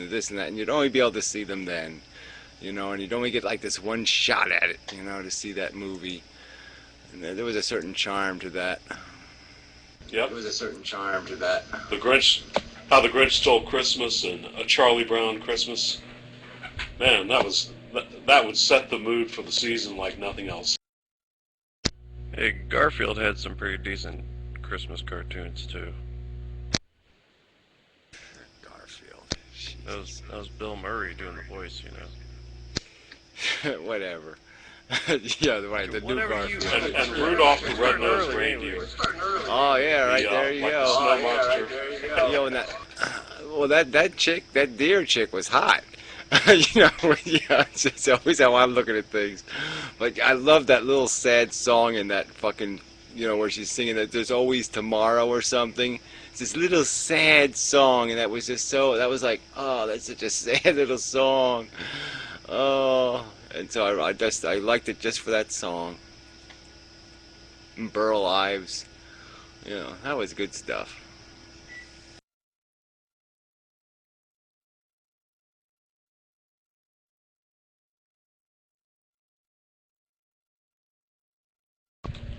this and that, and you'd only be able to see them then, you know, and you'd only get like this one shot at it, you know, to see that movie. And there was a certain charm to that. Yep. There was a certain charm to that. The Grinch, How the Grinch Stole Christmas, and A Charlie Brown Christmas. Man, that would set the mood for the season like nothing else. Hey, Garfield had some pretty decent Christmas cartoons too. Garfield. That was Bill Murray doing the voice, you know. Whatever. Yeah, right, the new Garfield. And Rudolph the Red-Nosed Reindeer. Oh yeah, right there you like go. The snow monster. Yo, and that, well, that chick, that deer chick was hot. You know, yeah, it's always how I'm looking at things. Like, I love that little sad song in that fucking, you know, where she's singing that there's always tomorrow or something. It's this little sad song, and that was just so, that was like, oh, that's such a sad little song. Oh, and so I liked it just for that song. And Burl Ives, you know, that was good stuff.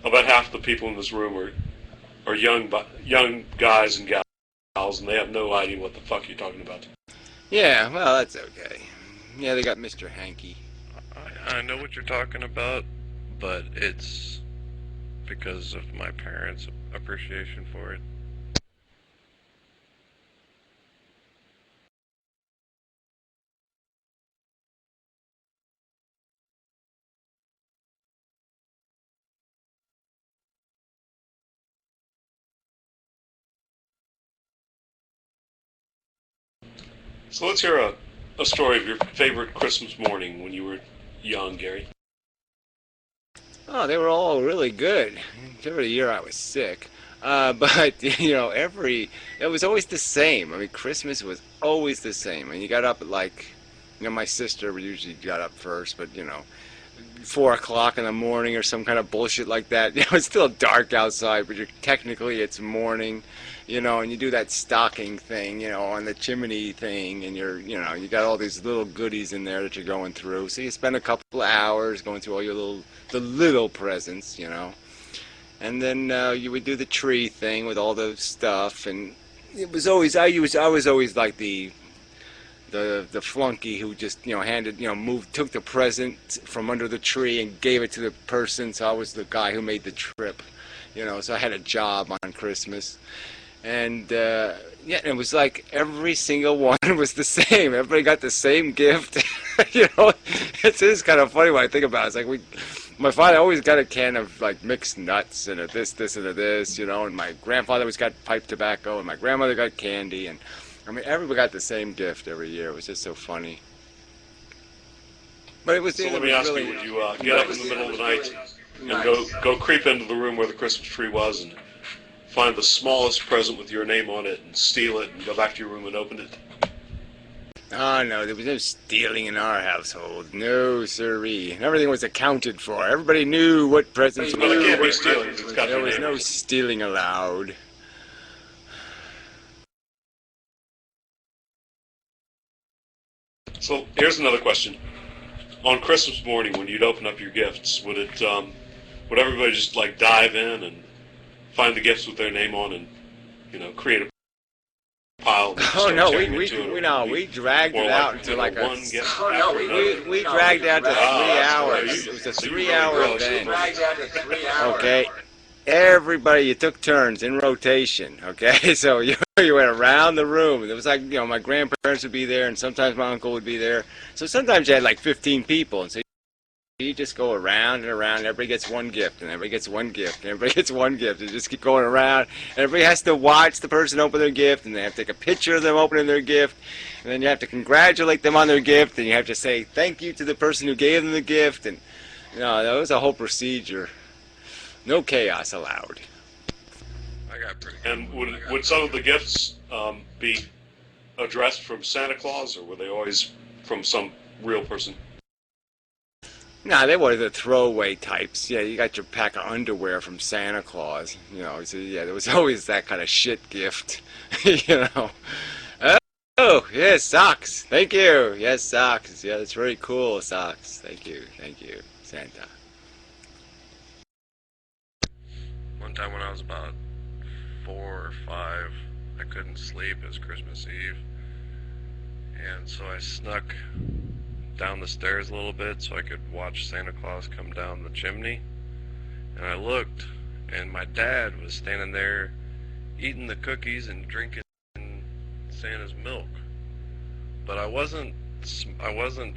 About half the people in this room are young guys and gals, and they have no idea what the fuck you're talking about. Yeah, well, that's okay. Yeah, they got Mr. Hanky. I know what you're talking about, but it's because of my parents' appreciation for it. So let's hear a story of your favorite Christmas morning when you were young, Gary. Oh, they were all really good. Every year I was sick. But, you know, it was always the same. I mean, Christmas was always the same. I mean, you got up at like, you know, my sister usually got up first, but, you know, 4 o'clock in the morning or some kind of bullshit like that. You know, it's still dark outside, but technically it's morning, you know, and you do that stocking thing, you know, on the chimney thing, and you know, you got all these little goodies in there that you're going through. So you spend a couple of hours going through all your little presents, you know. And then you would do the tree thing with all the stuff, and it was always, I was always like the flunky who just, you know, took the present from under the tree and gave it to the person. So I was the guy who made the trip, you know, so I had a job on Christmas. And yeah, it was like every single one was the same. Everybody got the same gift. You know, it is kind of funny when I think about it. It's like my father always got a can of like mixed nuts and a this, and a this, you know, and my grandfather always got pipe tobacco, and my grandmother got candy, and I mean, everybody got the same gift every year. It was just so funny. But it was. So let me ask you: would you get up in the middle of the night and go creep into the room where the Christmas tree was and find the smallest present with your name on it and steal it and go back to your room and open it? Oh no, there was no stealing in our household. No siree. Everything was accounted for. Everybody knew what presents were. But it can't be stealing. It's got There your was name no on it. stealing allowed. So here's another question: on Christmas morning, when you'd open up your gifts, would everybody just like dive in and find the gifts with their name on and, you know, create a pile? Oh no, we dragged it out until like a. Oh no, we dragged out to 3 hours. It was a 3-hour event. Okay. Everybody, you took turns in rotation, okay? So you went around the room. It was like, you know, my grandparents would be there, and sometimes my uncle would be there. So sometimes you had like 15 people, and so you just go around and around, and everybody gets one gift, and everybody gets one gift, and everybody gets one gift. You just keep going around, and everybody has to watch the person open their gift, and they have to take a picture of them opening their gift, and then you have to congratulate them on their gift, and you have to say thank you to the person who gave them the gift, and, you know, that was a whole procedure. No chaos allowed. I got pretty good. And would some of the gifts be addressed from Santa Claus, or were they always from some real person? Nah, they were the throwaway types. Yeah, you got your pack of underwear from Santa Claus. You know, so yeah, there was always that kind of shit gift. You know. Oh, Oh, yes, socks. Thank you. Yes, socks. Yeah, that's very cool, socks. Thank you, Santa. One time when I was about 4 or 5, I couldn't sleep. It was Christmas Eve, and so I snuck down the stairs a little bit so I could watch Santa Claus come down the chimney. And I looked, and my dad was standing there eating the cookies and drinking Santa's milk. But I wasn't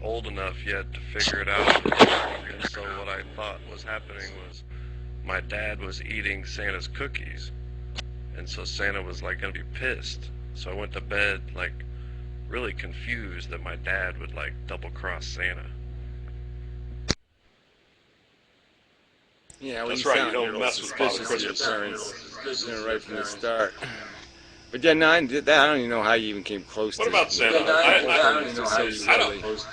old enough yet to figure it out. And so what I thought was happening was my dad was eating Santa's cookies. And so Santa was like gonna be pissed. So I went to bed like really confused that my dad would like double cross Santa. Yeah, well, That's you right, sound you a don't little mess with Father suspicious of your Christmas. parents, right from the start. But yeah, no, I did that. I don't even know how you even came close What to about it. Santa? I don't even know how you I really. don't.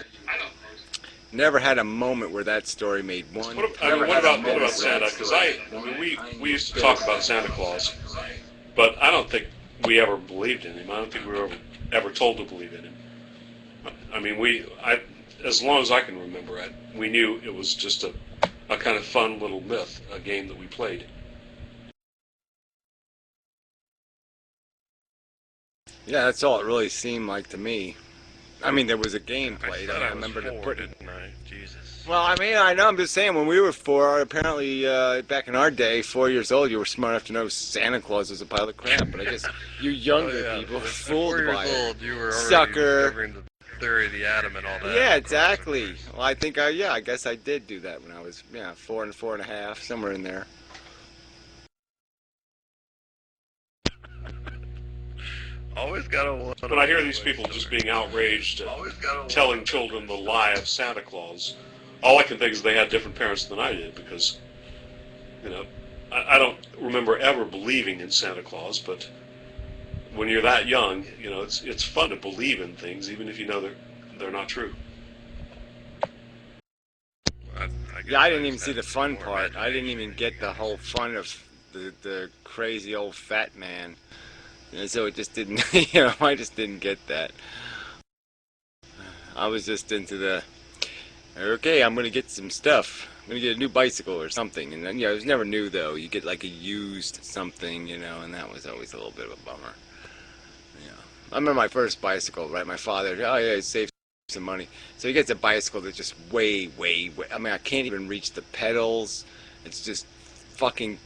Never had a moment where that story made one. What about Santa? Because we used to talk about Santa Claus, but I don't think we ever believed in him. I don't think we were ever told to believe in him. I mean, as long as I can remember, we knew it was just a kind of fun little myth, a game that we played. Yeah, that's all it really seemed like to me. I mean, there was a game played. I thought I remember was to 4, put it. didn't I? Jesus. Well, I mean, I know. I'm just saying, when we were 4, apparently back in our day, 4 years old, you were smart enough to know Santa Claus was a pile of crap. But I guess you younger people were At fooled 4 by years it. old, you were already Sucker. discovering the theory of the atom and all that. Yeah, Of course, exactly. of course. Well, I guess I did do that when I was 4 and 4.5, somewhere in there. Always gotta wonder. But I hear these people just being outraged at telling children the lie of Santa Claus. All I can think is they had different parents than I did, because, I don't remember ever believing in Santa Claus, but when you're that young, it's fun to believe in things, even if you know they're not true. Yeah, I didn't even see the fun part. I didn't even get the whole fun of the crazy old fat man. And so it just didn't, I just didn't get that. I was just into okay, I'm going to get some stuff. I'm going to get a new bicycle or something. And then, it was never new, though. You get like a used something, and that was always a little bit of a bummer. I remember my first bicycle, right? My father, he saved some money. So he gets a bicycle that's just way, I mean, I can't even reach the pedals. It's just fucking,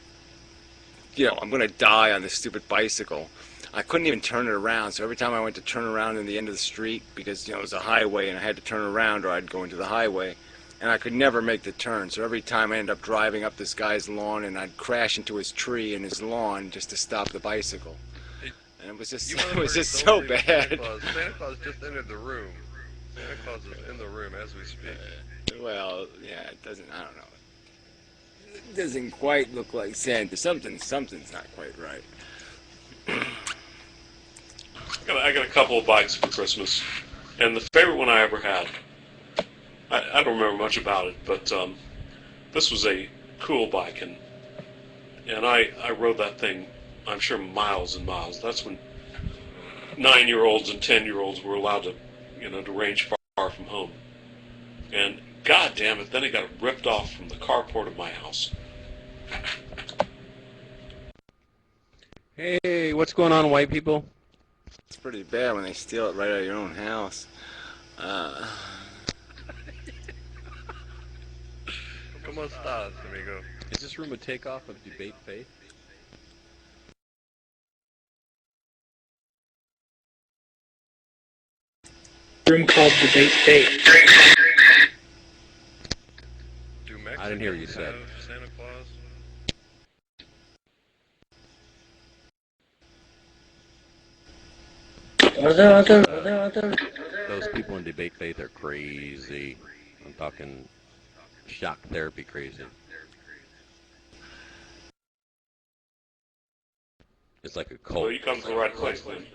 I'm going to die on this stupid bicycle. I couldn't even turn it around, so every time I went to turn around in the end of the street, because it was a highway and I had to turn around or I'd go into the highway, and I could never make the turn. So every time I ended up driving up this guy's lawn, and I'd crash into his tree in his lawn just to stop the bicycle. And it was just so bad. Santa Claus just entered the room. Santa Claus is in the room as we speak. Well, yeah, it doesn't. I don't know. It doesn't quite look like Santa. Something's not quite right. I got a couple of bikes for Christmas, and the favorite one I ever had, I don't remember much about it, but this was a cool bike, and I rode that thing, I'm sure, miles and miles. That's when 9-year-olds and 10-year-olds were allowed to, to range far from home. And god damn it, then it got ripped off from the carport of my house. Hey, what's going on, white people? It's pretty bad when they steal it right out of your own house. ¿Cómo estás, amigo? Is this room a takeoff of Debate Faith? Room called Debate Faith. Do Mexicans I didn't hear you say. have Santa Claus? Those people in Debate Faith are crazy. I'm talking shock therapy crazy. It's like a cult. Well, you come to the right place then.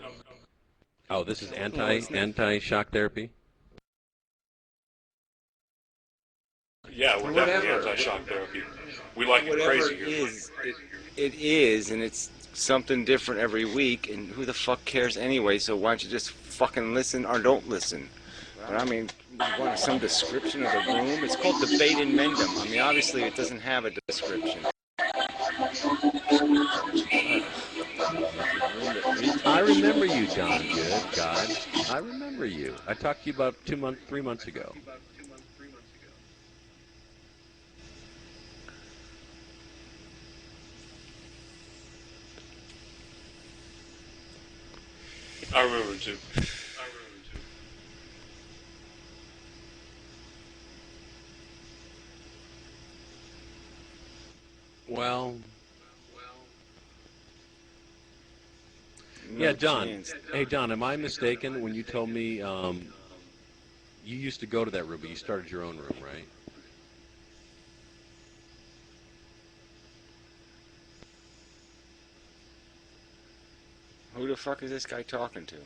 Oh, this is anti-shock therapy? Yeah, we're definitely anti-shock therapy. We like it Whatever crazy it here. is, it is, and it's something different every week, and who the fuck cares anyway? So why don't you just fucking listen or don't listen? But I mean, you want some description of the room? It's called DebateInmendham. I mean, obviously it doesn't have a description. I remember you, John. Good God, I remember you. I talked to you about 3 months ago. I remember too. Well, No yeah, John. chance. Hey, John, am I mistaken when you told me you used to go to that room, but you started your own room, right? Who the fuck is this guy talking to?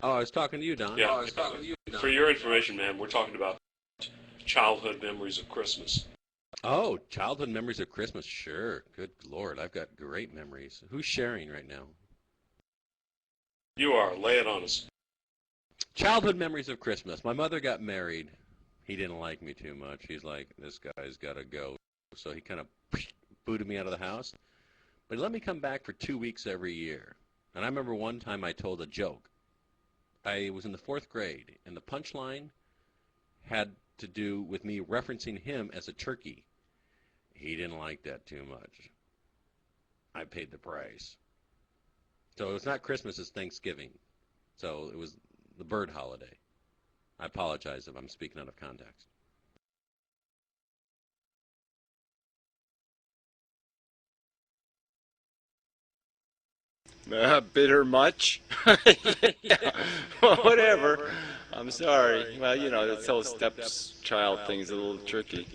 Oh, I was talking to you, Don. Yeah. For your information, man, we're talking about childhood memories of Christmas. Oh, childhood memories of Christmas. Sure. Good Lord, I've got great memories. Who's sharing right now? You are. Lay it on us. Childhood memories of Christmas. My mother got married. He didn't like me too much. He's like, this guy's got to go. So he kind of booted me out of the house. But he let me come back for 2 weeks every year. And I remember one time I told a joke. I was in the 4th grade, and the punchline had to do with me referencing him as a turkey. He didn't like that too much. I paid the price. So it's not Christmas, it's Thanksgiving. So it was the bird holiday. I apologize if I'm speaking out of context. Bitter much? Yeah. Well, whatever. I'm sorry. Well, you know, this whole stepchild thing is a little tricky.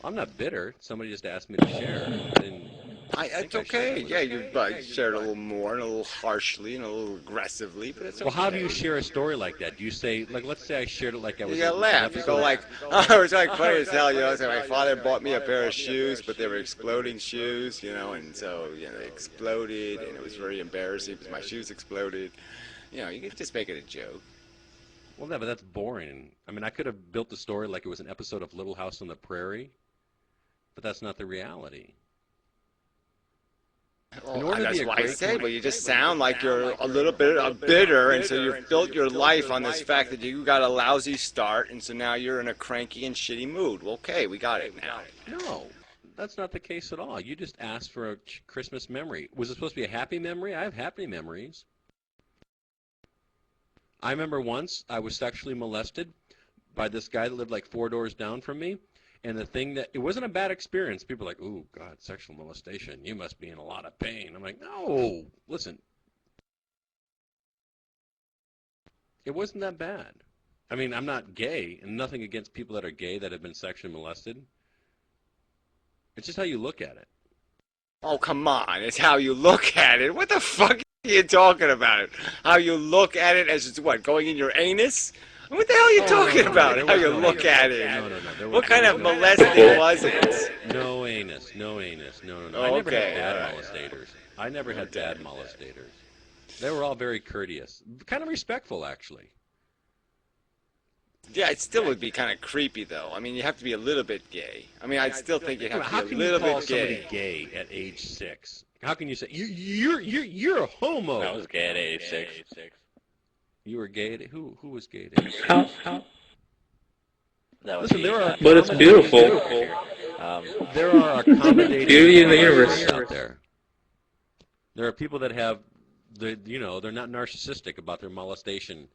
I'm not bitter. Somebody just asked me to share. And It's okay. Yeah, you shared a little more and a little harshly and a little aggressively, but it's okay. well, how do you share a story like that? Do you say, like, let's say I shared it like I was... You gotta laugh. You go like, oh, it was like funny as hell, you know. So my father bought me a pair of shoes, but they were exploding shoes, you know, and so, you know, they exploded, and it was very embarrassing because my shoes exploded. You know, you could just make it a joke. Well, no, but that's boring. I mean, I could have built the story like it was an episode of Little House on the Prairie, but that's not the reality. Well, that's why I say, but you just sound like you're a little bit bitter, and so you've built your life on this fact that you got a lousy start, and so now you're in a cranky and shitty mood. Well, okay, we got it now. No, that's not the case at all. You just asked for a Christmas memory. Was it supposed to be a happy memory? I have happy memories. I remember once I was sexually molested by this guy that lived like 4 doors down from me. And the thing that, it wasn't a bad experience. People are like, ooh, God, sexual molestation. You must be in a lot of pain. I'm like, no, listen. It wasn't that bad. I mean, I'm not gay, and nothing against people that are gay that have been sexually molested. It's just how you look at it. Oh, come on. It's how you look at it. What the fuck are you talking about? How you look at it as it's what, going in your anus? What the hell are you talking about? How you look at it? No. What kind of molesting was it? No anus. No. Oh, I never okay, had bad all right. molestators. I never had bad molestators. They were all very courteous. Kind of respectful, actually. Yeah, it still would be kind of creepy, though. I mean, you have to be a little bit gay. I mean, I'd still think you have How to be can a little you call bit somebody gay. gay at age 6? How can you say you're a homo? I was gay at age 6. You were gay at who was gay at age 6? How? That was Listen, there are But it's beautiful. there are accommodating Beauty in the universe. out there. There are people that have they're not narcissistic about their molestation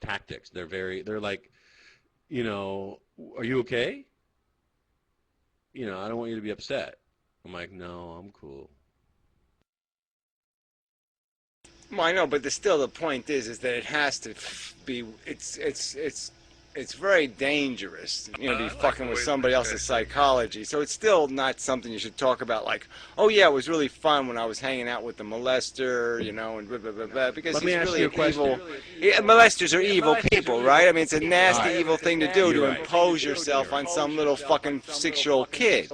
tactics. They're like, are you okay? I don't want you to be upset. I'm like, no, I'm cool. Well, I know, but still the point is that it has to be. It's very dangerous, to be fucking with somebody else's psychology. So it's still not something you should talk about. Like, oh yeah, it was really fun when I was hanging out with the molester, and blah blah blah blah. Because Let he's me ask really you a an question. evil. Yeah, molesters are evil people, right? I mean, it's a nasty, evil thing to do, to right. impose yourself on some little fucking 6-year-old kid.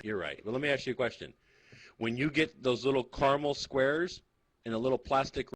You're right. Well, let me ask you a question. When you get those little caramel squares in a little plastic